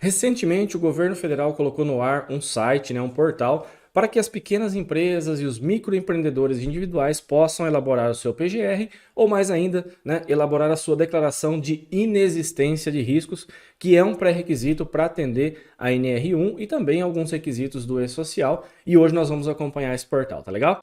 Recentemente, o governo federal colocou no ar um site, um portal, para que as pequenas empresas e os microempreendedores individuais possam elaborar o seu PGR ou, mais ainda, elaborar a sua declaração de inexistência de riscos, que é um pré-requisito para atender a NR1 e também alguns requisitos do E-Social. E hoje nós vamos acompanhar esse portal, tá legal?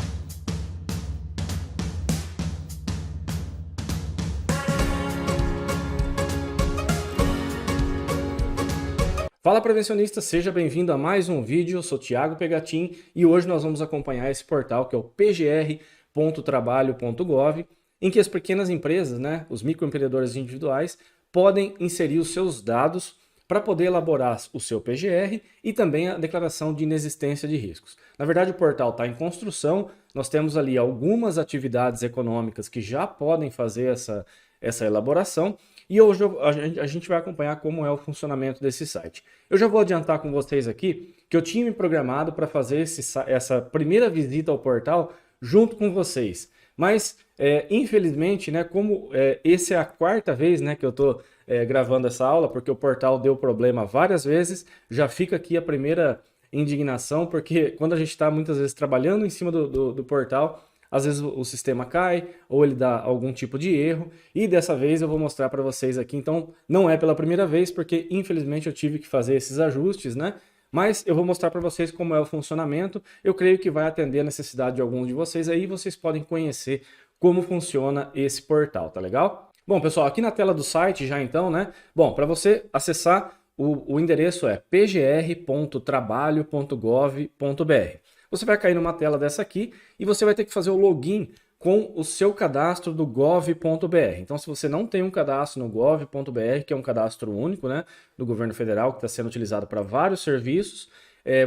Fala prevencionista, seja bem-vindo a mais um vídeo. Eu sou Thiago Pegatin e hoje nós vamos acompanhar esse portal que é o pgr.trabalho.gov, em que as pequenas empresas, os microempreendedores individuais, podem inserir os seus dados para poder elaborar o seu PGR e também a declaração de inexistência de riscos. Na verdade, o portal está em construção, nós temos ali algumas atividades econômicas que já podem fazer essa elaboração. E hoje a gente vai acompanhar como é o funcionamento desse site. Eu já vou adiantar com vocês aqui que eu tinha me programado para fazer essa primeira visita ao portal junto com vocês. Mas, infelizmente, como essa é a quarta vez que eu estou gravando essa aula, porque o portal deu problema várias vezes, já fica aqui a primeira indignação, porque quando a gente está muitas vezes trabalhando em cima do portal, às vezes o sistema cai ou ele dá algum tipo de erro e dessa vez eu vou mostrar para vocês aqui. Então não é pela primeira vez porque infelizmente eu tive que fazer esses ajustes, Mas eu vou mostrar para vocês como é o funcionamento. Eu creio que vai atender a necessidade de alguns de vocês aí. Vocês podem conhecer como funciona esse portal, tá legal? Bom, pessoal, aqui na tela do site já então, Bom, para você acessar o endereço é pgr.trabalho.gov.br. Você vai cair numa tela dessa aqui e você vai ter que fazer o login com o seu cadastro do gov.br. Então, se você não tem um cadastro no gov.br, que é um cadastro único do governo federal, que está sendo utilizado para vários serviços,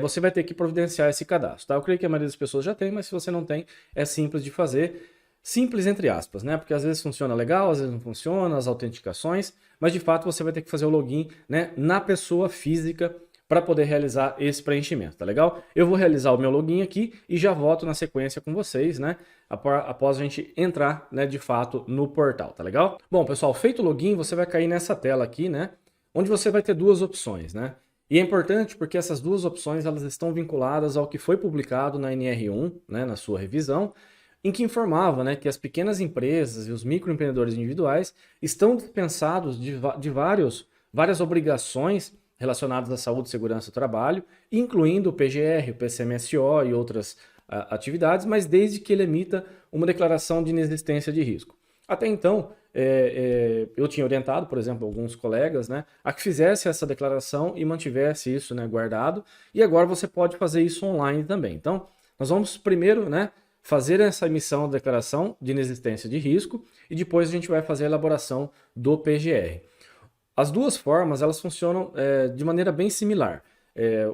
você vai ter que providenciar esse cadastro. Tá? Eu creio que a maioria das pessoas já tem, mas se você não tem, é simples de fazer. Simples entre aspas, Porque às vezes funciona legal, às vezes não funciona, as autenticações, mas de fato você vai ter que fazer o login na pessoa física para poder realizar esse preenchimento, tá legal? Eu vou realizar o meu login aqui e já volto na sequência com vocês, após a gente entrar, de fato no portal, tá legal? Bom, pessoal, feito o login, você vai cair nessa tela aqui, onde você vai ter duas opções, E é importante porque essas duas opções, elas estão vinculadas ao que foi publicado na NR1, na sua revisão, em que informava, que as pequenas empresas e os microempreendedores individuais estão dispensados de várias obrigações relacionados à saúde e segurança do trabalho, incluindo o PGR, o PCMSO e outras atividades, mas desde que ele emita uma declaração de inexistência de risco. Até então, eu tinha orientado, por exemplo, alguns colegas, a que fizesse essa declaração e mantivesse isso guardado, e agora você pode fazer isso online também. Então, nós vamos primeiro fazer essa emissão da declaração de inexistência de risco e depois a gente vai fazer a elaboração do PGR. As duas formas, elas funcionam de maneira bem similar.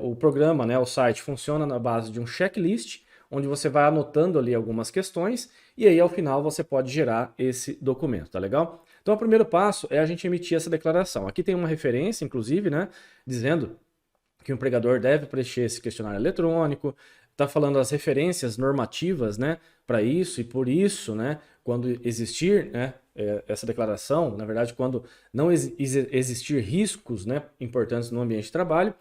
O programa, o site, funciona na base de um checklist, onde você vai anotando ali algumas questões e aí ao final você pode gerar esse documento, tá legal? Então o primeiro passo é a gente emitir essa declaração. Aqui tem uma referência, inclusive, dizendo que o empregador deve preencher esse questionário eletrônico, está falando as referências normativas para isso e por isso, quando existir essa declaração, na verdade, quando não existir riscos importantes no ambiente de trabalho,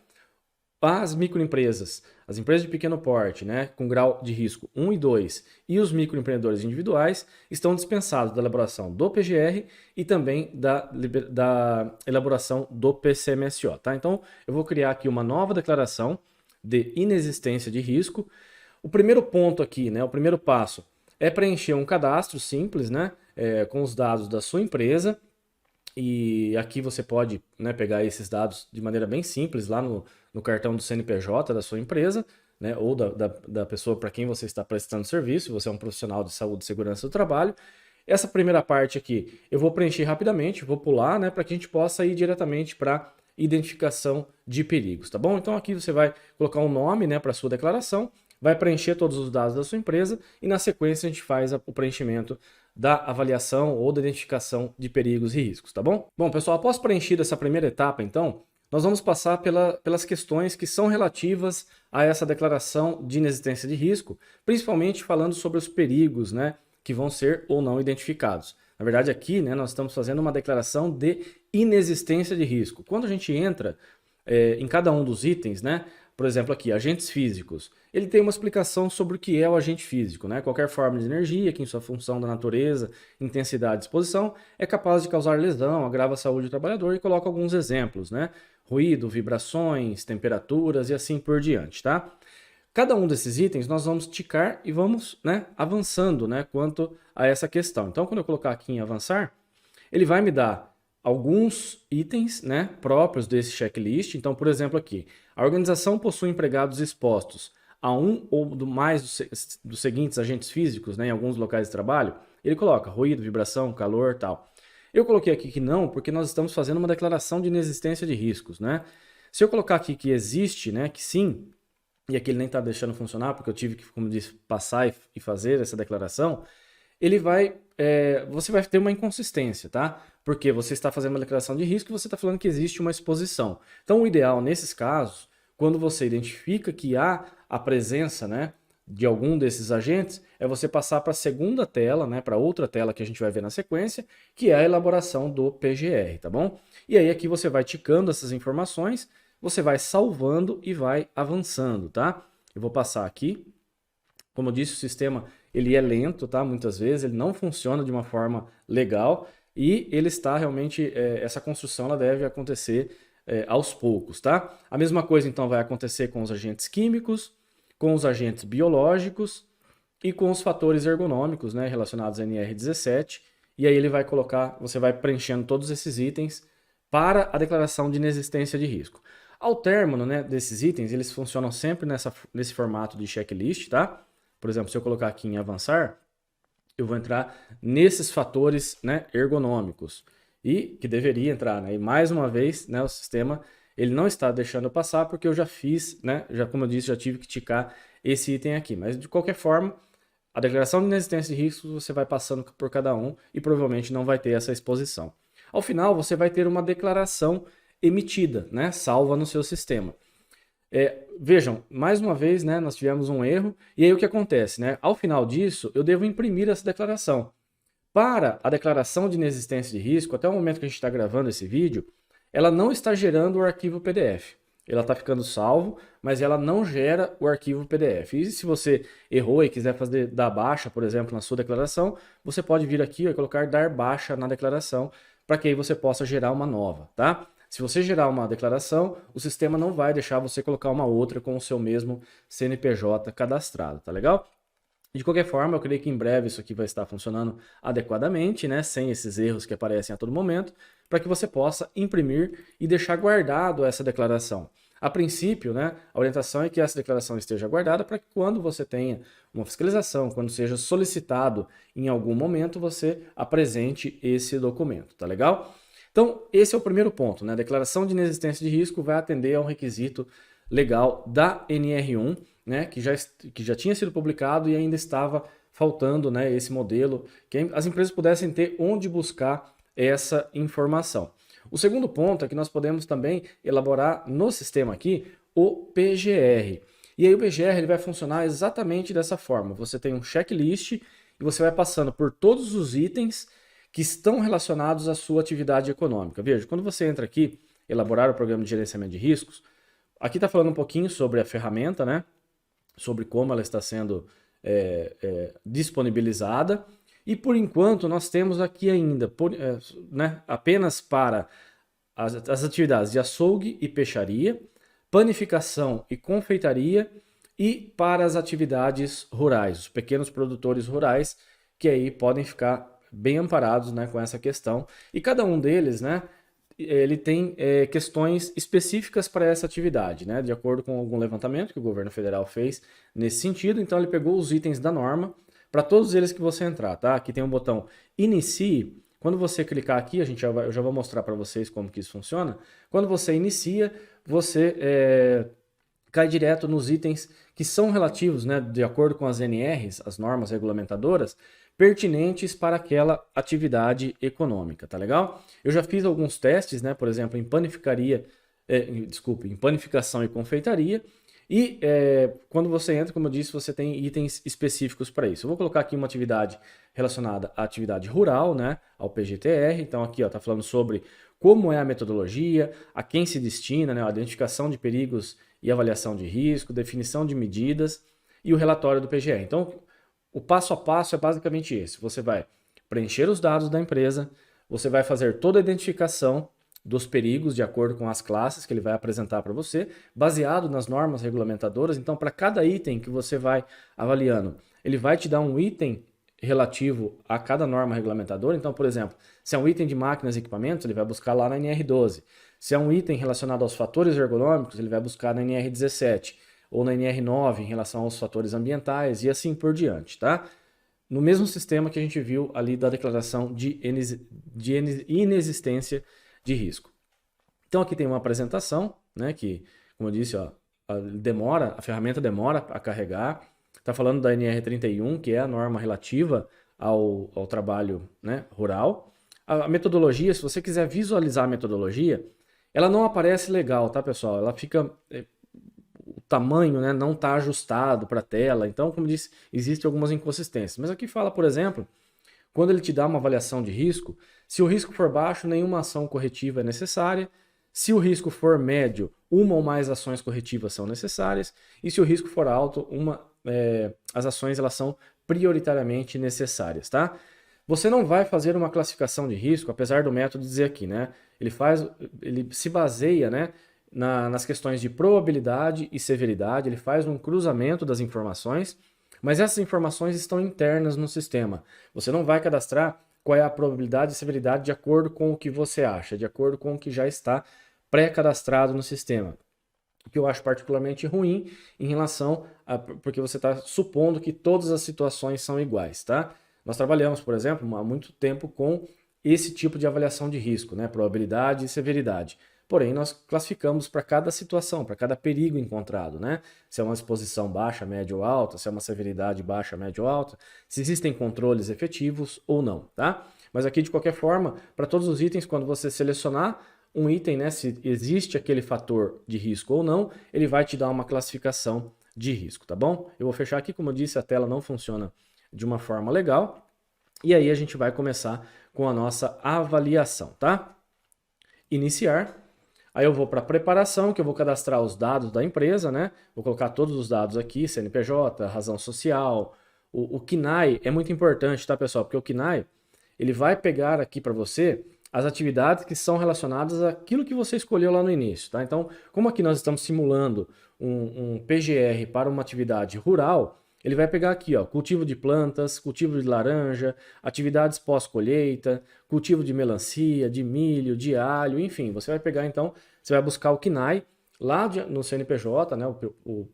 as microempresas, as empresas de pequeno porte, com grau de risco 1 e 2 e os microempreendedores individuais estão dispensados da elaboração do PGR e também da elaboração do PCMSO. Tá? Então, eu vou criar aqui uma nova declaração de inexistência de risco. O primeiro ponto aqui, o primeiro passo, é preencher um cadastro simples, com os dados da sua empresa. E aqui você pode pegar esses dados de maneira bem simples lá no cartão do CNPJ da sua empresa, ou da pessoa para quem você está prestando serviço, se você é um profissional de saúde e segurança do trabalho. Essa primeira parte aqui eu vou preencher rapidamente, vou pular, para que a gente possa ir diretamente para identificação de perigos, tá bom? Então aqui você vai colocar um nome para a sua declaração, vai preencher todos os dados da sua empresa e na sequência a gente faz o preenchimento da avaliação ou da identificação de perigos e riscos, tá bom? Bom, pessoal, após preenchida essa primeira etapa, então, nós vamos passar pelas questões que são relativas a essa declaração de inexistência de risco, principalmente falando sobre os perigos, que vão ser ou não identificados. Na verdade, aqui, nós estamos fazendo uma declaração de inexistência de risco. Quando a gente entra em cada um dos itens, né? Por exemplo, aqui, agentes físicos. Ele tem uma explicação sobre o que é o agente físico, né? Qualquer forma de energia que, em sua função da natureza, intensidade e exposição, é capaz de causar lesão, agrava a saúde do trabalhador e coloca alguns exemplos, né? Ruído, vibrações, temperaturas e assim por diante, tá? Cada um desses itens nós vamos ticar e vamos, né, avançando, né, quanto a essa questão. Então, quando eu colocar aqui em avançar, ele vai me dar alguns itens, né, próprios desse checklist. Então, por exemplo, aqui, a organização possui empregados expostos a um ou mais dos seguintes agentes físicos, né, em alguns locais de trabalho. Ele coloca ruído, vibração, calor, tal. Eu coloquei aqui que não, porque nós estamos fazendo uma declaração de inexistência de riscos, né? Se eu colocar aqui que existe, né, que sim, e aqui ele nem está deixando funcionar, porque eu tive que, como disse, passar e fazer essa declaração, ele vai, você vai ter uma inconsistência, tá? Porque você está fazendo uma declaração de risco e você está falando que existe uma exposição. Então, o ideal nesses casos, quando você identifica que há a presença, né, de algum desses agentes, é você passar para a segunda tela, né, para outra tela que a gente vai ver na sequência, que é a elaboração do PGR, tá bom? E aí aqui você vai ticando essas informações, você vai salvando e vai avançando, tá? Eu vou passar aqui. Como eu disse, o sistema ele é lento, tá? Muitas vezes ele não funciona de uma forma legal e ele está realmente, essa construção ela deve acontecer aos poucos, tá? A mesma coisa então vai acontecer com os agentes químicos, com os agentes biológicos e com os fatores ergonômicos, né, relacionados a NR17. E aí ele vai colocar, você vai preenchendo todos esses itens para a declaração de inexistência de risco. Ao término, né, desses itens, eles funcionam sempre nesse formato de checklist, tá? Por exemplo, se eu colocar aqui em avançar, eu vou entrar nesses fatores, né, ergonômicos. E que deveria entrar, né? E mais uma vez, né, o sistema ele não está deixando eu passar porque eu já fiz, né? Já, como eu disse, já tive que ticar esse item aqui. Mas de qualquer forma, a declaração de inexistência de riscos você vai passando por cada um e provavelmente não vai ter essa exposição. Ao final, você vai ter uma declaração emitida, né? Salva no seu sistema. Vejam, mais uma vez, né, nós tivemos um erro, e aí o que acontece, né? Ao final disso, eu devo imprimir essa declaração. Para a declaração de inexistência de risco, até o momento que a gente está gravando esse vídeo, ela não está gerando o arquivo PDF. Ela está ficando salvo, mas ela não gera o arquivo PDF. E se você errou e quiser fazer dar baixa, por exemplo, na sua declaração, você pode vir aqui e colocar dar baixa na declaração, para que aí você possa gerar uma nova, tá? Se você gerar uma declaração, o sistema não vai deixar você colocar uma outra com o seu mesmo CNPJ cadastrado, tá legal? De qualquer forma, eu creio que em breve isso aqui vai estar funcionando adequadamente, né? Sem esses erros que aparecem a todo momento, para que você possa imprimir e deixar guardado essa declaração. A princípio, né, a orientação é que essa declaração esteja guardada para que quando você tenha uma fiscalização, quando seja solicitado em algum momento, você apresente esse documento, tá legal? Então, esse é o primeiro ponto, né? A declaração de inexistência de risco vai atender a um requisito legal da NR1, né? Que já tinha sido publicado e ainda estava faltando, né, esse modelo, que as empresas pudessem ter onde buscar essa informação. O segundo ponto é que nós podemos também elaborar no sistema aqui o PGR. E aí o PGR ele vai funcionar exatamente dessa forma. Você tem um checklist e você vai passando por todos os itens que estão relacionados à sua atividade econômica. Veja, quando você entra aqui, elaborar o programa de gerenciamento de riscos, aqui está falando um pouquinho sobre a ferramenta, né? Sobre como ela está sendo disponibilizada. E por enquanto nós temos aqui ainda, né, apenas para as atividades de açougue e peixaria, panificação e confeitaria e para as atividades rurais, os pequenos produtores rurais, que aí podem ficar bem amparados, né, com essa questão. E cada um deles, né, ele tem questões específicas para essa atividade, né, de acordo com algum levantamento que o governo federal fez nesse sentido. Então ele pegou os itens da norma para todos eles que você entrar, tá? Aqui tem um botão Inicie. Quando você clicar aqui, eu já vou mostrar para vocês como que isso funciona. Quando você inicia, você cai direto nos itens que são relativos, né, de acordo com as NRs, as normas regulamentadoras, pertinentes para aquela atividade econômica, tá legal? Eu já fiz alguns testes, né, por exemplo, em em panificação e confeitaria, e quando você entra, como eu disse, você tem itens específicos para isso. Eu vou colocar aqui uma atividade relacionada à atividade rural, né, ao PGTR. Então aqui está falando sobre como é a metodologia, a quem se destina, né, a identificação de perigos e avaliação de risco, definição de medidas e o relatório do PGE. Então, o passo a passo é basicamente esse. Você vai preencher os dados da empresa, você vai fazer toda a identificação dos perigos de acordo com as classes que ele vai apresentar para você, baseado nas normas regulamentadoras. Então, para cada item que você vai avaliando, ele vai te dar um item relativo a cada norma regulamentadora. Então, por exemplo, se é um item de máquinas e equipamentos, ele vai buscar lá na NR12. Se é um item relacionado aos fatores ergonômicos, ele vai buscar na NR17 ou na NR9 em relação aos fatores ambientais e assim por diante, tá? No mesmo sistema que a gente viu ali da declaração de inexistência de risco. Então aqui tem uma apresentação, né, que, como eu disse, ó, a ferramenta demora a carregar. Está falando da NR31, que é a norma relativa ao trabalho, né, rural. A metodologia, se você quiser visualizar a metodologia, ela não aparece legal, tá, pessoal? Ela fica... o tamanho, né, não está ajustado para a tela. Então, como disse, existem algumas inconsistências. Mas aqui fala, por exemplo, quando ele te dá uma avaliação de risco, se o risco for baixo, nenhuma ação corretiva é necessária. Se o risco for médio, uma ou mais ações corretivas são necessárias. E se o risco for alto, as ações elas são prioritariamente necessárias, tá? Você não vai fazer uma classificação de risco, apesar do método dizer aqui, né? Ele se baseia, né, nas questões de probabilidade e severidade, ele faz um cruzamento das informações, mas essas informações estão internas no sistema. Você não vai cadastrar qual é a probabilidade e severidade de acordo com o que você acha, de acordo com o que já está pré-cadastrado no sistema. O que eu acho particularmente ruim em relação a... porque você está supondo que todas as situações são iguais, tá? Nós trabalhamos, por exemplo, há muito tempo com esse tipo de avaliação de risco, né? Probabilidade e severidade. Porém, nós classificamos para cada situação, para cada perigo encontrado, né? Se é uma exposição baixa, média ou alta, se é uma severidade baixa, média ou alta, se existem controles efetivos ou não, tá? Mas aqui, de qualquer forma, para todos os itens, quando você selecionar um item, né, se existe aquele fator de risco ou não, ele vai te dar uma classificação de risco, tá bom? Eu vou fechar aqui, como eu disse, a tela não funciona de uma forma legal. E aí a gente vai começar com a nossa avaliação, tá? Iniciar. Aí eu vou para preparação, que eu vou cadastrar os dados da empresa, né? Vou colocar todos os dados aqui, CNPJ, razão social. O KNAI é muito importante, tá, pessoal? Porque o KNAI, ele vai pegar aqui para você as atividades que são relacionadas àquilo que você escolheu lá no início, tá? Então, como aqui nós estamos simulando um PGR para uma atividade rural, ele vai pegar aqui, ó, cultivo de plantas, cultivo de laranja, atividades pós-colheita, cultivo de melancia, de milho, de alho, enfim. Você vai pegar, então, você vai buscar o KNAI lá no CNPJ, né,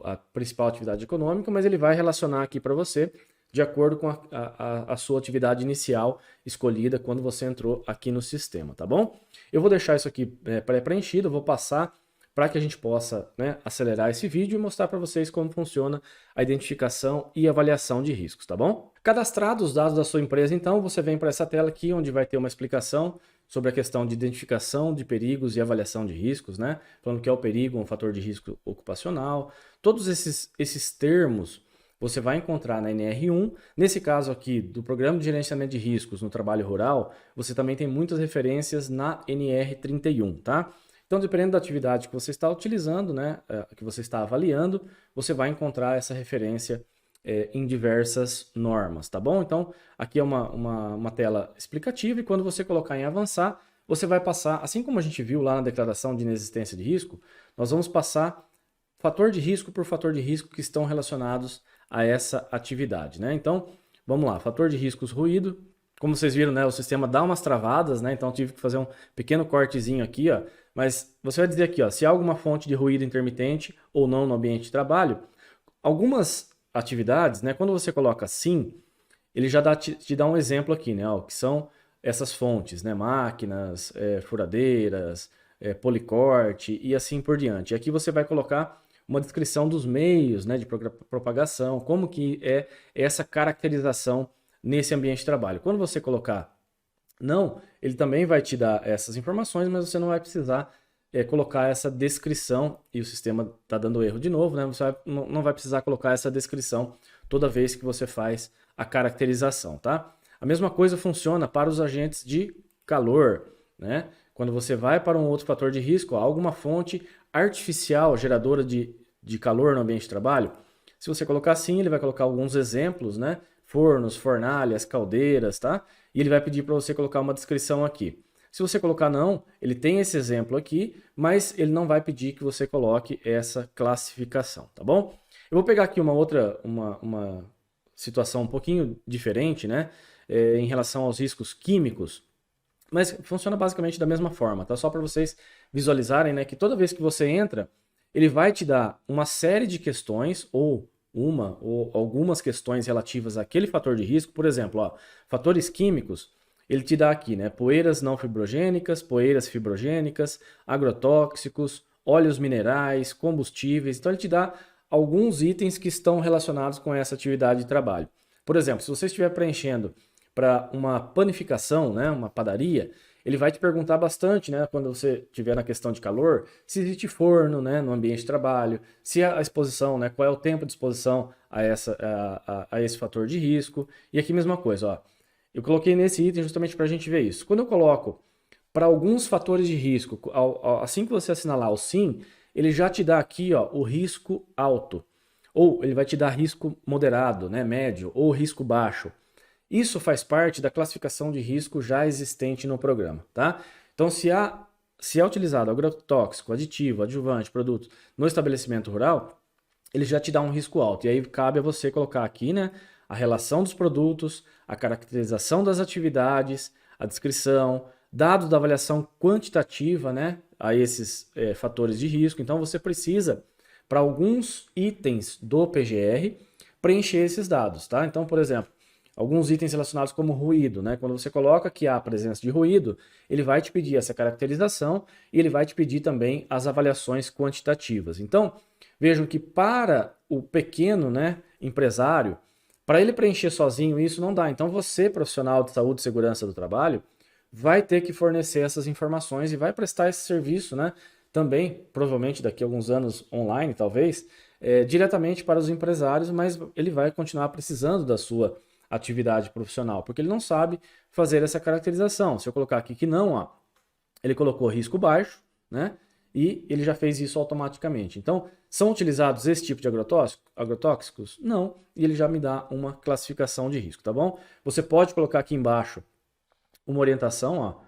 a principal atividade econômica, mas ele vai relacionar aqui para você de acordo com a sua atividade inicial escolhida quando você entrou aqui no sistema, tá bom? Eu vou deixar isso aqui pré-preenchido, vou passar para que a gente possa, né, acelerar esse vídeo e mostrar para vocês como funciona a identificação e avaliação de riscos, tá bom? Cadastrados os dados da sua empresa, então, você vem para essa tela aqui, onde vai ter uma explicação sobre a questão de identificação de perigos e avaliação de riscos, né? Falando que é o perigo, um fator de risco ocupacional. Todos esses termos você vai encontrar na NR1. Nesse caso aqui, do Programa de Gerenciamento de Riscos no Trabalho Rural, você também tem muitas referências na NR31, tá? Então, dependendo da atividade que você está utilizando, né, que você está avaliando, você vai encontrar essa referência em diversas normas, tá bom? Então, aqui é uma tela explicativa e quando você colocar em avançar, você vai passar, assim como a gente viu lá na declaração de inexistência de risco, nós vamos passar fator de risco por fator de risco que estão relacionados a essa atividade, né? Então, vamos lá, fator de riscos ruído. Como vocês viram, né, o sistema dá umas travadas, né? Então, eu tive que fazer um pequeno cortezinho aqui, ó. Mas você vai dizer aqui, ó, se há alguma fonte de ruído intermitente ou não no ambiente de trabalho. Algumas atividades, né, quando você coloca sim, ele já te dá um exemplo aqui, né, ó, que são essas fontes, né, máquinas, furadeiras, policorte e assim por diante. E aqui você vai colocar uma descrição dos meios, né, de propagação, como que é essa caracterização nesse ambiente de trabalho. Quando você colocar não, ele também vai te dar essas informações, mas você não vai precisar colocar essa descrição, e o sistema está dando erro de novo, né? Você não vai precisar colocar essa descrição toda vez que você faz a caracterização, tá? A mesma coisa funciona para os agentes de calor, né? Quando você vai para um outro fator de risco, alguma fonte artificial geradora de calor no ambiente de trabalho, se você colocar assim, ele vai colocar alguns exemplos, né? Fornos, fornalhas, caldeiras, tá? E ele vai pedir para você colocar uma descrição aqui. Se você colocar não, ele tem esse exemplo aqui, mas ele não vai pedir que você coloque essa classificação, tá bom? Eu vou pegar aqui uma situação um pouquinho diferente, né? Em relação aos riscos químicos, mas funciona basicamente da mesma forma, tá? Só para vocês visualizarem, né, que toda vez que você entra, ele vai te dar uma série de questões ou uma ou algumas questões relativas àquele fator de risco. Por exemplo, ó, fatores químicos, ele te dá aqui, né, poeiras não fibrogênicas, poeiras fibrogênicas, agrotóxicos, óleos minerais, combustíveis. Então ele te dá alguns itens que estão relacionados com essa atividade de trabalho. Por exemplo, se você estiver preenchendo para uma panificação, né, uma padaria, ele vai te perguntar bastante, né, quando você estiver na questão de calor, se existe forno, né, no ambiente de trabalho, se a exposição, né, qual é o tempo de exposição a esse fator de risco. E aqui mesma coisa, ó, eu coloquei nesse item justamente para a gente ver isso. Quando eu coloco para alguns fatores de risco, assim que você assinalar o sim, ele já te dá aqui, ó, o risco alto, ou ele vai te dar risco moderado, né, médio, ou risco baixo. Isso faz parte da classificação de risco já existente no programa, tá? Então, se é utilizado agrotóxico, aditivo, adjuvante, produto no estabelecimento rural, ele já te dá um risco alto. E aí cabe a você colocar aqui, né, a relação dos produtos, a caracterização das atividades, a descrição, dados da avaliação quantitativa, né, a esses fatores de risco. Então, você precisa, para alguns itens do PGR, preencher esses dados, tá? Então, por exemplo, alguns itens relacionados como ruído, né? Quando você coloca que há a presença de ruído, ele vai te pedir essa caracterização e ele vai te pedir também as avaliações quantitativas. Então, vejam que para o pequeno, né, empresário, para ele preencher sozinho isso não dá. Então, você, profissional de saúde e segurança do trabalho, vai ter que fornecer essas informações e vai prestar esse serviço, né? Também, provavelmente daqui a alguns anos online, talvez, diretamente para os empresários, mas ele vai continuar precisando da sua atividade profissional, porque ele não sabe fazer essa caracterização. Se eu colocar aqui que não, ó, ele colocou risco baixo, né? E ele já fez isso automaticamente. Então, são utilizados esse tipo de agrotóxicos? Não. E ele já me dá uma classificação de risco, tá bom? Você pode colocar aqui embaixo uma orientação, ó,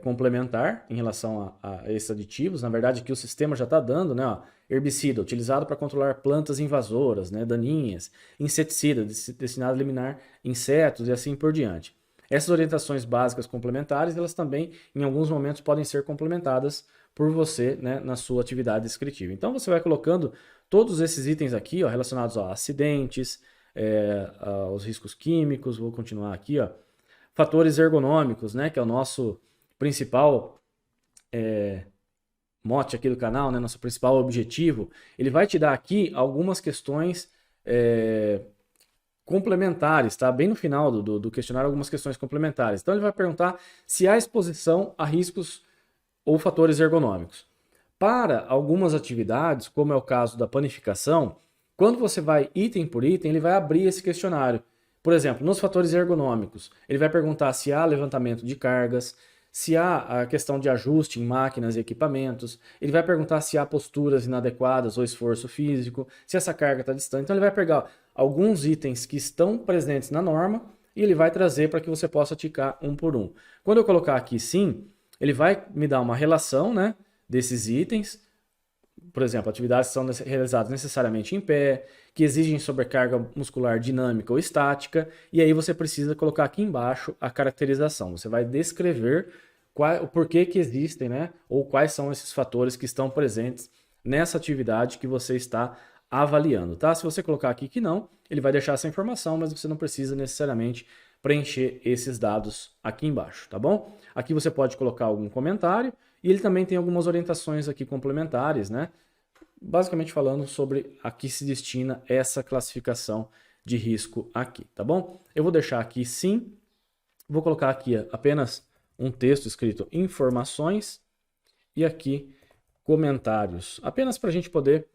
complementar em relação a esses aditivos. Na verdade, aqui o sistema já está dando, né? Ó, herbicida, utilizado para controlar plantas invasoras, né, daninhas, inseticida, destinado a eliminar insetos e assim por diante. Essas orientações básicas complementares, elas também, em alguns momentos, podem ser complementadas por você, né, na sua atividade descritiva. Então, você vai colocando todos esses itens aqui, ó, relacionados a acidentes, aos riscos químicos, vou continuar aqui, ó, fatores ergonômicos, né, que é o nosso principal mote aqui do canal, né, nosso principal objetivo. Ele vai te dar aqui algumas questões complementares, tá? Bem no final do questionário, algumas questões complementares. Então ele vai perguntar se há exposição a riscos ou fatores ergonômicos. Para algumas atividades, como é o caso da panificação, quando você vai item por item, ele vai abrir esse questionário. Por exemplo, nos fatores ergonômicos, ele vai perguntar se há levantamento de cargas, se há a questão de ajuste em máquinas e equipamentos, ele vai perguntar se há posturas inadequadas ou esforço físico, se essa carga está distante. Então ele vai pegar alguns itens que estão presentes na norma e ele vai trazer para que você possa ticar um por um. Quando eu colocar aqui sim, ele vai me dar uma relação, né, desses itens. Por exemplo, atividades que são realizadas necessariamente em pé, que exigem sobrecarga muscular dinâmica ou estática, e aí você precisa colocar aqui embaixo a caracterização. Você vai descrever o porquê que existem, né, ou quais são esses fatores que estão presentes nessa atividade que você está avaliando, tá? Se você colocar aqui que não, ele vai deixar essa informação, mas você não precisa necessariamente preencher esses dados aqui embaixo, tá bom? Aqui você pode colocar algum comentário e ele também tem algumas orientações aqui complementares, né? Basicamente falando sobre a que se destina essa classificação de risco aqui, tá bom? Eu vou deixar aqui sim, vou colocar aqui apenas um texto escrito informações e aqui comentários, apenas para a gente poder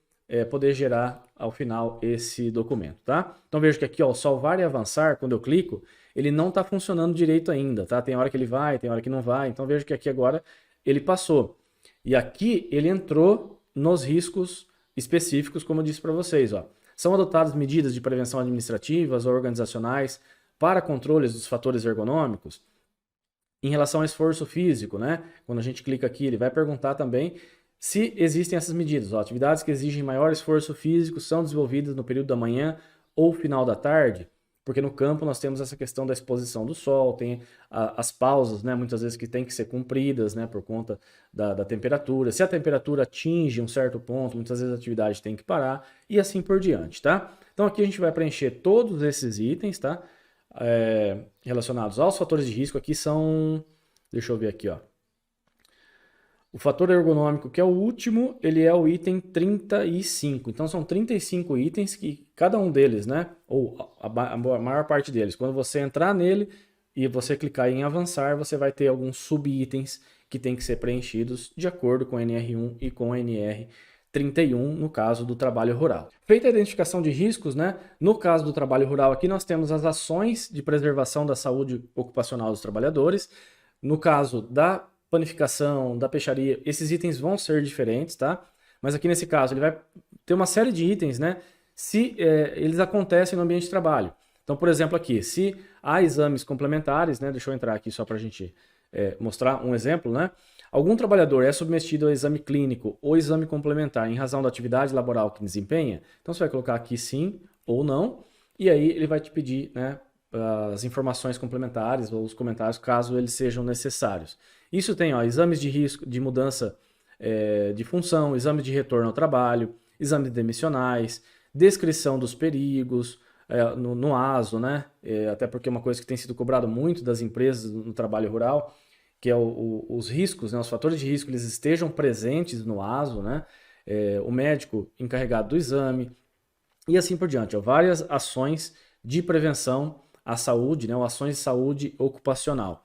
gerar ao final esse documento, tá? Então vejo que aqui, ó, salvar e avançar, quando eu clico, ele não está funcionando direito ainda, tá? Tem hora que ele vai, tem hora que não vai, então vejo que aqui agora ele passou. E aqui ele entrou nos riscos específicos, como eu disse para vocês. Ó. São adotadas medidas de prevenção administrativas ou organizacionais para controles dos fatores ergonômicos em relação ao esforço físico, né? Quando a gente clica aqui, ele vai perguntar também se existem essas medidas. Ó, atividades que exigem maior esforço físico são desenvolvidas no período da manhã ou final da tarde, porque no campo nós temos essa questão da exposição do sol, tem as pausas, né, muitas vezes que tem que ser cumpridas, né, por conta da temperatura. Se a temperatura atinge um certo ponto, muitas vezes a atividade tem que parar e assim por diante, tá? Então aqui a gente vai preencher todos esses itens, tá? Relacionados aos fatores de risco. Aqui são, deixa eu ver aqui, ó. O fator ergonômico, que é o último, ele é o item 35. Então são 35 itens que cada um deles, né, ou a maior parte deles, quando você entrar nele e você clicar em avançar, você vai ter alguns subitens que tem que ser preenchidos de acordo com o NR1 e com o NR31 no caso do trabalho rural. Feita a identificação de riscos, né, no caso do trabalho rural aqui nós temos as ações de preservação da saúde ocupacional dos trabalhadores. No caso da panificação, da peixaria, esses itens vão ser diferentes, tá? Mas aqui nesse caso ele vai ter uma série de itens, né? Se eles acontecem no ambiente de trabalho. Então, por exemplo, aqui, se há exames complementares, né? Deixa eu entrar aqui só para a gente mostrar um exemplo, né? Algum trabalhador é submetido ao exame clínico ou exame complementar em razão da atividade laboral que desempenha, então você vai colocar aqui sim ou não, e aí ele vai te pedir, né, as informações complementares ou os comentários caso eles sejam necessários. Isso tem, ó, exames de risco de mudança de função, exames de retorno ao trabalho, exames demissionais, descrição dos perigos no ASO, né? Até porque é uma coisa que tem sido cobrado muito das empresas no trabalho rural, que é os riscos, né? Os fatores de risco eles estejam presentes no ASO, né? O médico encarregado do exame e assim por diante. Ó, várias ações de prevenção à saúde, né? Ou ações de saúde ocupacional.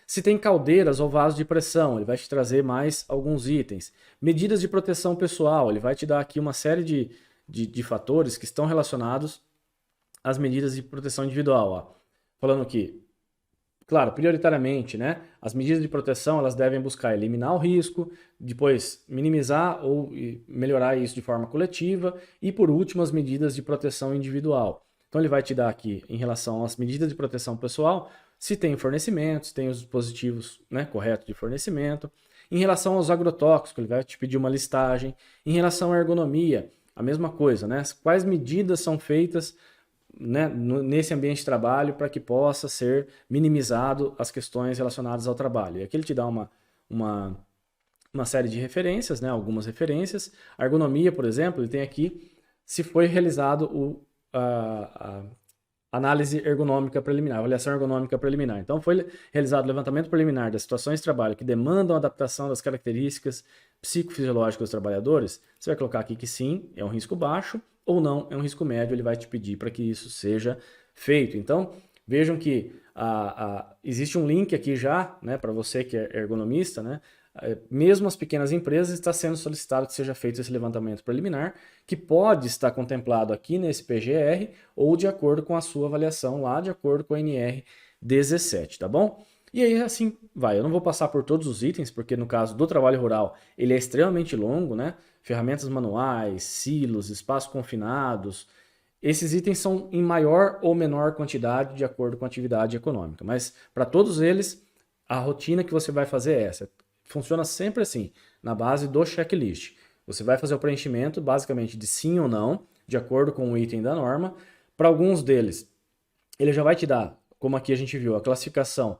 Se tem caldeiras ou vasos de pressão, ele vai te trazer mais alguns itens. Medidas de proteção pessoal, ele vai te dar aqui uma série de fatores que estão relacionados às medidas de proteção individual. Ó. Falando aqui, claro, prioritariamente, né? As medidas de proteção elas devem buscar eliminar o risco, depois minimizar ou melhorar isso de forma coletiva e, por último, as medidas de proteção individual. Então ele vai te dar aqui, em relação às medidas de proteção pessoal, se tem fornecimento, se tem os dispositivos, né, corretos de fornecimento. Em relação aos agrotóxicos, ele vai te pedir uma listagem. Em relação à ergonomia, a mesma coisa, né? Quais medidas são feitas, né, nesse ambiente de trabalho para que possa ser minimizado as questões relacionadas ao trabalho. E aqui ele te dá uma série de referências, né, algumas referências. A ergonomia, por exemplo, ele tem aqui se foi realizado a análise ergonômica preliminar, avaliação ergonômica preliminar. Então, foi realizado o levantamento preliminar das situações de trabalho que demandam adaptação das características psicofisiológicas dos trabalhadores. Você vai colocar aqui que sim, é um risco baixo, ou não, é um risco médio, ele vai te pedir para que isso seja feito. Então, vejam que existe um link aqui já, né, para você que é ergonomista, né, mesmo as pequenas empresas está sendo solicitado que seja feito esse levantamento preliminar, que pode estar contemplado aqui nesse PGR ou de acordo com a sua avaliação lá, de acordo com a NR 17, tá bom? E aí assim vai, eu não vou passar por todos os itens, porque no caso do trabalho rural ele é extremamente longo, né? Ferramentas manuais, silos, espaços confinados, esses itens são em maior ou menor quantidade de acordo com a atividade econômica, mas para todos eles a rotina que você vai fazer é essa. Funciona sempre assim, na base do checklist. Você vai fazer o preenchimento basicamente de sim ou não, de acordo com o item da norma. Para alguns deles, ele já vai te dar, como aqui a gente viu, a classificação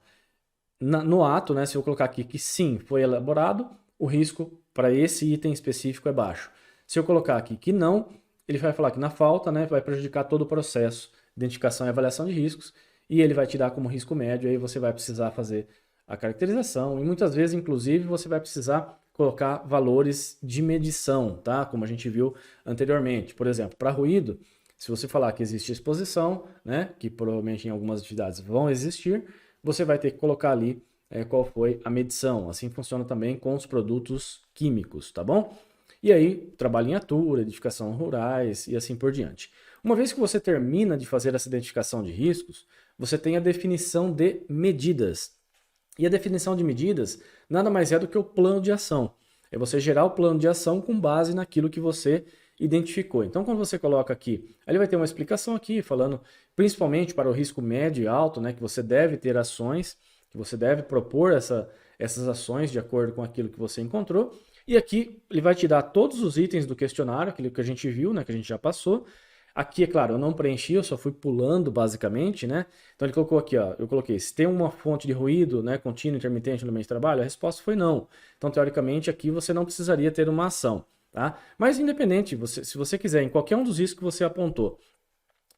no ato, né? Se eu colocar aqui que sim, foi elaborado, o risco para esse item específico é baixo. Se eu colocar aqui que não, ele vai falar que na falta, né, vai prejudicar todo o processo de identificação e avaliação de riscos, e ele vai te dar como risco médio, aí você vai precisar fazer a caracterização, e muitas vezes, inclusive, você vai precisar colocar valores de medição, tá? Como a gente viu anteriormente. Por exemplo, para ruído, se você falar que existe exposição, né, que provavelmente em algumas atividades vão existir, você vai ter que colocar ali qual foi a medição. Assim funciona também com os produtos químicos, tá bom? E aí, trabalho em atura, edificação rurais e assim por diante. Uma vez que você termina de fazer essa identificação de riscos, você tem a definição de medidas. E a definição de medidas nada mais é do que o plano de ação. É você gerar o plano de ação com base naquilo que você identificou. Então, quando você coloca aqui, ele vai ter uma explicação aqui falando principalmente para o risco médio e alto, né, que você deve ter ações, que você deve propor essas ações de acordo com aquilo que você encontrou. E aqui ele vai te dar todos os itens do questionário, aquilo que a gente viu, né, que a gente já passou. Aqui, é claro, eu não preenchi, eu só fui pulando basicamente, né? Então ele colocou aqui, ó, eu coloquei, se tem uma fonte de ruído, né, contínuo, intermitente no ambiente de trabalho, a resposta foi não. Então, teoricamente, aqui você não precisaria ter uma ação, tá? Mas independente, se você quiser, em qualquer um dos riscos que você apontou,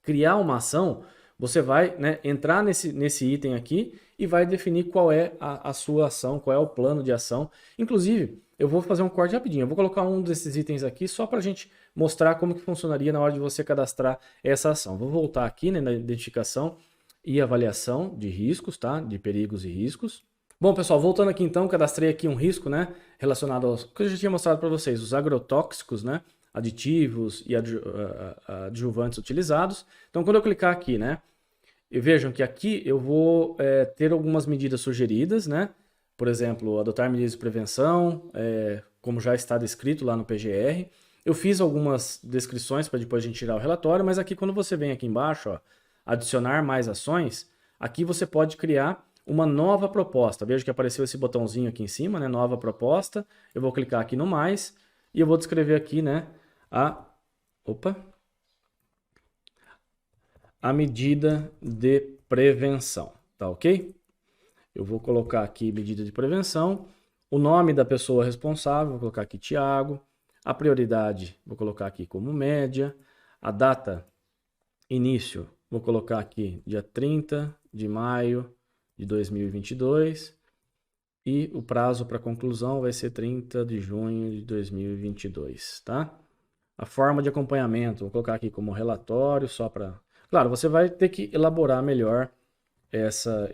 criar uma ação, você vai, né, entrar nesse item aqui e vai definir qual é a sua ação, qual é o plano de ação. Inclusive, eu vou fazer um corte rapidinho. Eu vou colocar um desses itens aqui só para a gente mostrar como que funcionaria na hora de você cadastrar essa ação. Vou voltar aqui, né, na identificação e avaliação de riscos, tá? De perigos e riscos. Bom, pessoal, voltando aqui então, cadastrei aqui um risco, né, relacionado aos que eu já tinha mostrado para vocês, os agrotóxicos, né, aditivos e adjuvantes utilizados. Então, quando eu clicar aqui, né, e vejam que aqui eu vou ter algumas medidas sugeridas, né? Por exemplo, adotar medidas de prevenção, como já está descrito lá no PGR. Eu fiz algumas descrições para depois a gente tirar o relatório, mas aqui quando você vem aqui embaixo, ó, adicionar mais ações, aqui você pode criar uma nova proposta. Veja que apareceu esse botãozinho aqui em cima, né? Nova proposta. Eu vou clicar aqui no mais e eu vou descrever aqui, né? A medida de prevenção, tá ok? Eu vou colocar aqui medida de prevenção, o nome da pessoa responsável, vou colocar aqui Tiago, a prioridade vou colocar aqui como média, a data início vou colocar aqui dia 30 de maio de 2022 e o prazo para conclusão vai ser 30 de junho de 2022, tá? A forma de acompanhamento, vou colocar aqui como relatório, só para... Claro, você vai ter que elaborar melhor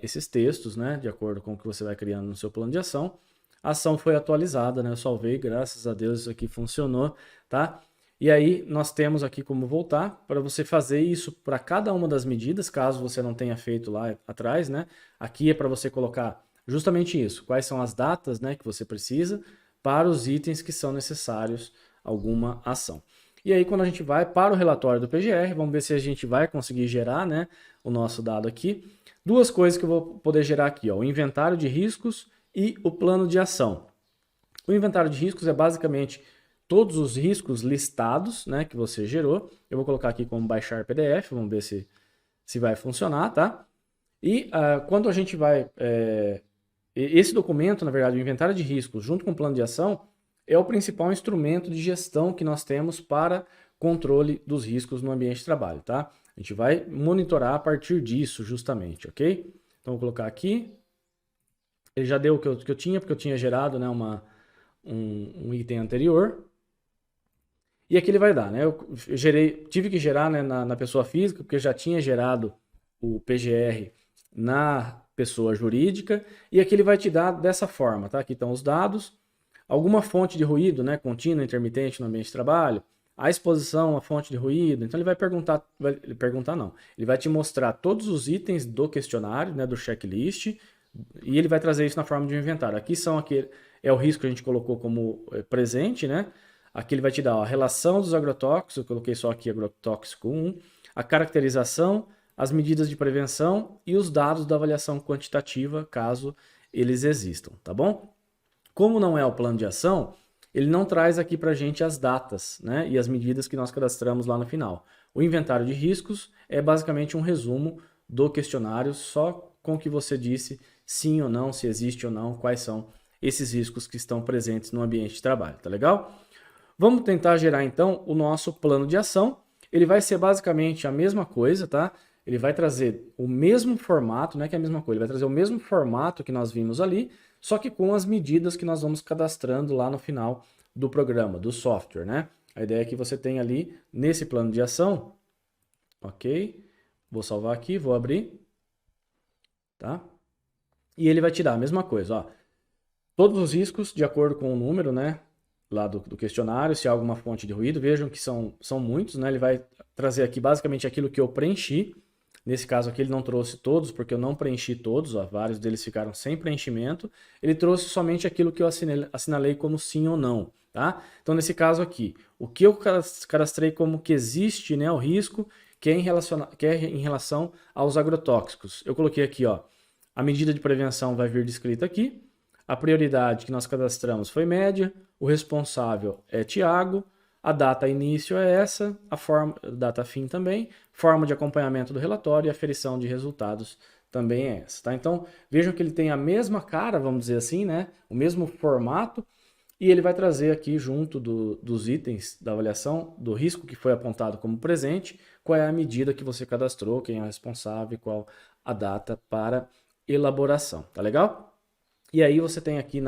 esses textos, né, de acordo com o que você vai criando no seu plano de ação. A ação foi atualizada, né, eu salvei, graças a Deus isso aqui funcionou, tá? E aí nós temos aqui como voltar para você fazer isso para cada uma das medidas, caso você não tenha feito lá atrás, né? Aqui é para você colocar justamente isso, quais são as datas, né, que você precisa para os itens que são necessários alguma ação. E aí quando a gente vai para o relatório do PGR, vamos ver se a gente vai conseguir gerar, né, o nosso dado aqui. Duas coisas que eu vou poder gerar aqui, ó, o inventário de riscos e o plano de ação. O inventário de riscos é basicamente todos os riscos listados, né, que você gerou. Eu vou colocar aqui como baixar PDF, vamos ver se vai funcionar, tá? E quando a gente vai... esse documento, na verdade, o inventário de riscos junto com o plano de ação, é o principal instrumento de gestão que nós temos para controle dos riscos no ambiente de trabalho, tá? A gente vai monitorar a partir disso, justamente, ok? Então, vou colocar aqui. Ele já deu o que eu tinha, porque eu tinha gerado, né, um item anterior. E aqui ele vai dar, né? Eu tive que gerar, né, na pessoa física, porque eu já tinha gerado o PGR na pessoa jurídica. E aqui ele vai te dar dessa forma, tá? Aqui estão os dados. Alguma fonte de ruído, né, contínua, intermitente no ambiente de trabalho, a exposição à fonte de ruído. Então ele vai ele vai te mostrar todos os itens do questionário, né, do checklist, e ele vai trazer isso na forma de um inventário. Aqui é o risco que a gente colocou como presente, né? Aqui ele vai te dar, ó, a relação dos agrotóxicos, eu coloquei só aqui agrotóxico 1, a caracterização, as medidas de prevenção e os dados da avaliação quantitativa, caso eles existam, tá bom? Como não é o plano de ação, ele não traz aqui para a gente as datas, né, e as medidas que nós cadastramos lá no final. O inventário de riscos é basicamente um resumo do questionário, só com o que você disse, sim ou não, se existe ou não, quais são esses riscos que estão presentes no ambiente de trabalho, tá legal? Vamos tentar gerar então o nosso plano de ação. Ele vai ser basicamente a mesma coisa, tá? Ele vai trazer o mesmo formato, não é que é a mesma coisa, ele vai trazer o mesmo formato que nós vimos ali, só que com as medidas que nós vamos cadastrando lá no final do programa, do software, né? A ideia é que você tenha ali, nesse plano de ação, ok? Vou salvar aqui, vou abrir, tá? E ele vai te dar a mesma coisa, ó. Todos os riscos, de acordo com o número, né? Lá do questionário, se há alguma fonte de ruído, vejam que são muitos, né? Ele vai trazer aqui basicamente aquilo que eu preenchi, Nesse caso aqui ele não trouxe todos, porque eu não preenchi todos, ó, vários deles ficaram sem preenchimento. Ele trouxe somente aquilo que eu assinalei como sim ou não, tá? Então nesse caso aqui, o que eu cadastrei como que existe, né, o risco, que é em relação aos agrotóxicos. Eu coloquei aqui, ó, a medida de prevenção vai vir descrita aqui, a prioridade que nós cadastramos foi média, o responsável é Tiago, a data início é essa, data fim também, forma de acompanhamento do relatório e aferição de resultados também é essa, tá? Então, vejam que ele tem a mesma cara, vamos dizer assim, né? O mesmo formato, e ele vai trazer aqui junto dos itens da avaliação do risco que foi apontado como presente, qual é a medida que você cadastrou, quem é o responsável, qual a data para elaboração, tá legal? E aí você tem aqui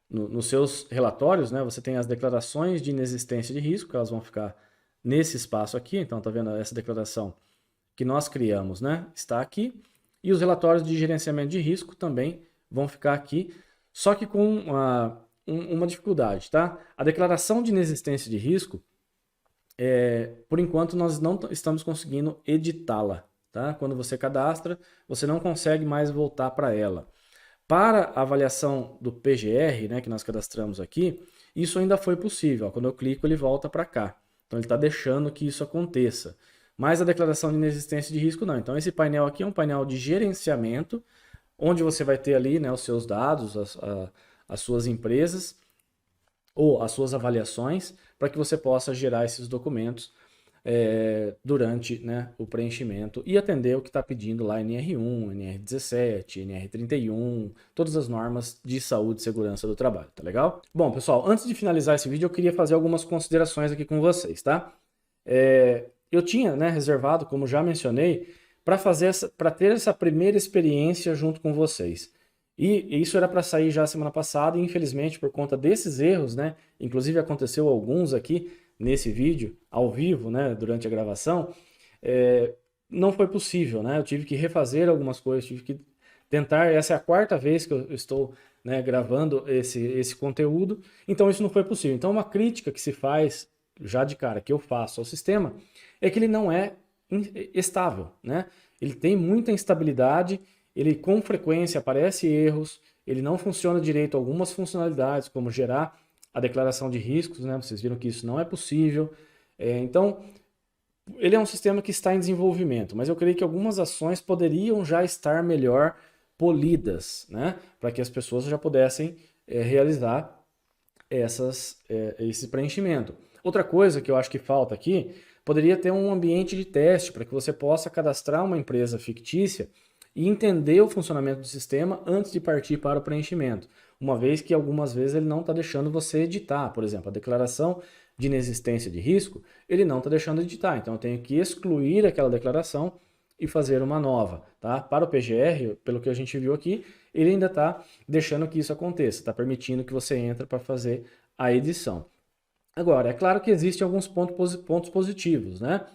nos seus relatórios, né, você tem as declarações de inexistência de risco, que elas vão ficar nesse espaço aqui. Então, tá vendo essa declaração que nós criamos, né, está aqui. E os relatórios de gerenciamento de risco também vão ficar aqui, só que com uma dificuldade, tá? A declaração de inexistência de risco, por enquanto, nós não estamos conseguindo editá-la, tá? Quando você cadastra, você não consegue mais voltar para ela. Para a avaliação do PGR, né, que nós cadastramos aqui, isso ainda foi possível. Ó, quando eu clico, ele volta para cá. Então, ele está deixando que isso aconteça. Mas a declaração de inexistência de risco, não. Então, esse painel aqui é um painel de gerenciamento, onde você vai ter ali, né, os seus dados, as suas empresas, ou as suas avaliações, para que você possa gerar esses documentos durante, né, o preenchimento e atender o que está pedindo lá NR1, NR17, NR31, todas as normas de saúde e segurança do trabalho, tá legal? Bom, pessoal, antes de finalizar esse vídeo, eu queria fazer algumas considerações aqui com vocês, tá? Eu tinha, né, reservado, como já mencionei, para ter essa primeira experiência junto com vocês. E isso era para sair já semana passada, e infelizmente por conta desses erros, né, inclusive aconteceu alguns aqui nesse vídeo, ao vivo, né, durante a gravação, não foi possível, né? Eu tive que refazer algumas coisas, tive que tentar, essa é a quarta vez que eu estou, né, gravando esse conteúdo, então isso não foi possível. Então uma crítica que se faz, já de cara, que eu faço ao sistema, é que ele não é estável, né? Ele tem muita instabilidade, ele com frequência aparece erros, ele não funciona direito algumas funcionalidades, como gerar a declaração de riscos, né? Vocês viram que isso não é possível. Então, ele é um sistema que está em desenvolvimento, mas eu creio que algumas ações poderiam já estar melhor polidas, né? Para que as pessoas já pudessem realizar esse preenchimento. Outra coisa que eu acho que falta aqui, poderia ter um ambiente de teste para que você possa cadastrar uma empresa fictícia e entender o funcionamento do sistema antes de partir para o preenchimento, uma vez que algumas vezes ele não está deixando você editar. Por exemplo, a declaração de inexistência de risco, ele não está deixando editar, então eu tenho que excluir aquela declaração e fazer uma nova, tá? Para o PGR, pelo que a gente viu aqui, ele ainda está deixando que isso aconteça, está permitindo que você entre para fazer a edição. Agora, é claro que existem alguns pontos positivos, né?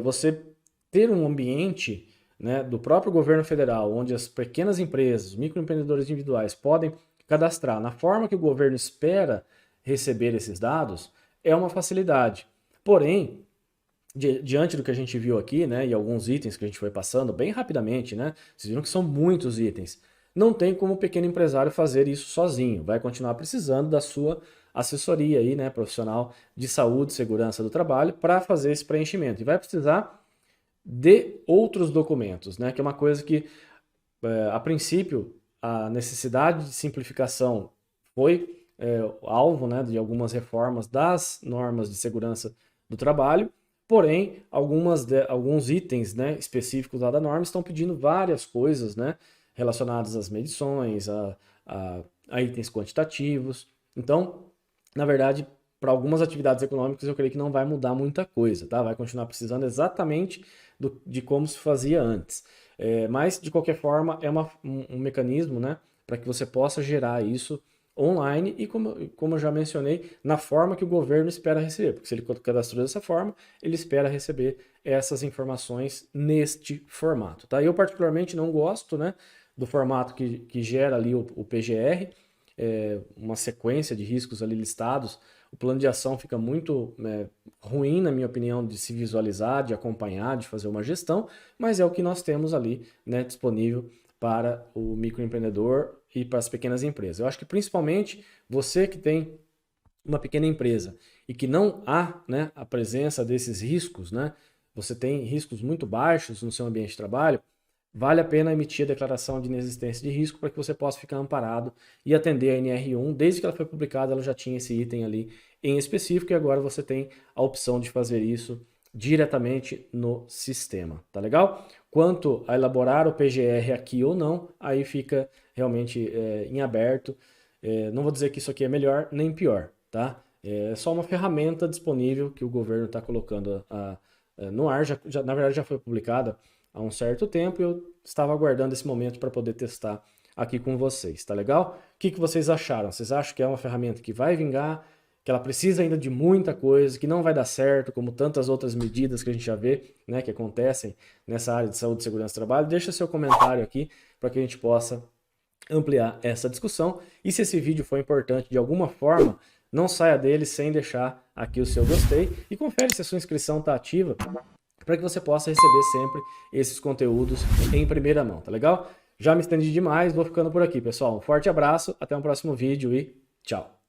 Você ter um ambiente, né, do próprio governo federal, onde as pequenas empresas, microempreendedores individuais podem cadastrar na forma que o governo espera receber esses dados, é uma facilidade. Porém, diante do que a gente viu aqui, né, e alguns itens que a gente foi passando bem rapidamente, né, vocês viram que são muitos itens, não tem como o pequeno empresário fazer isso sozinho, vai continuar precisando da sua assessoria aí, né, profissional de saúde e segurança do trabalho para fazer esse preenchimento, e vai precisar de outros documentos, né? Que é uma coisa que, a princípio, a necessidade de simplificação foi alvo, né, de algumas reformas das normas de segurança do trabalho, porém, alguns itens, né, específicos lá da norma estão pedindo várias coisas, né, relacionadas às medições, a itens quantitativos. Então, na verdade, para algumas atividades econômicas eu creio que não vai mudar muita coisa, tá? Vai continuar precisando exatamente de como se fazia antes. Mas, de qualquer forma, é um mecanismo, né, para que você possa gerar isso online e, como eu já mencionei, na forma que o governo espera receber. Porque se ele cadastrou dessa forma, ele espera receber essas informações neste formato, tá? Eu, particularmente, não gosto, né, do formato que gera ali o PGR, uma sequência de riscos ali listados. o plano de ação fica muito ruim, na minha opinião, de se visualizar, de acompanhar, de fazer uma gestão, mas é o que nós temos ali, né, disponível para o microempreendedor e para as pequenas empresas. Eu acho que principalmente você que tem uma pequena empresa e que não há, né, a presença desses riscos, né, você tem riscos muito baixos no seu ambiente de trabalho, vale a pena emitir a declaração de inexistência de risco para que você possa ficar amparado e atender a NR1. Desde que ela foi publicada, ela já tinha esse item ali em específico e agora você tem a opção de fazer isso diretamente no sistema, tá legal? Quanto a elaborar o PGR aqui ou não, aí fica realmente em aberto. Não vou dizer que isso aqui é melhor nem pior, tá? É só uma ferramenta disponível que o governo está colocando no ar, na verdade já foi publicada há um certo tempo e eu estava aguardando esse momento para poder testar aqui com vocês, tá legal? O que vocês acharam? Vocês acham que é uma ferramenta que vai vingar, que ela precisa ainda de muita coisa, que não vai dar certo, como tantas outras medidas que a gente já vê, né, que acontecem nessa área de saúde e segurança do trabalho? Deixa seu comentário aqui para que a gente possa ampliar essa discussão. E se esse vídeo foi importante de alguma forma, não saia dele sem deixar aqui o seu gostei e confere se a sua inscrição está ativa para que você possa receber sempre esses conteúdos em primeira mão, tá legal? Já me estendi demais, vou ficando por aqui, pessoal. Um forte abraço, até o próximo vídeo e tchau!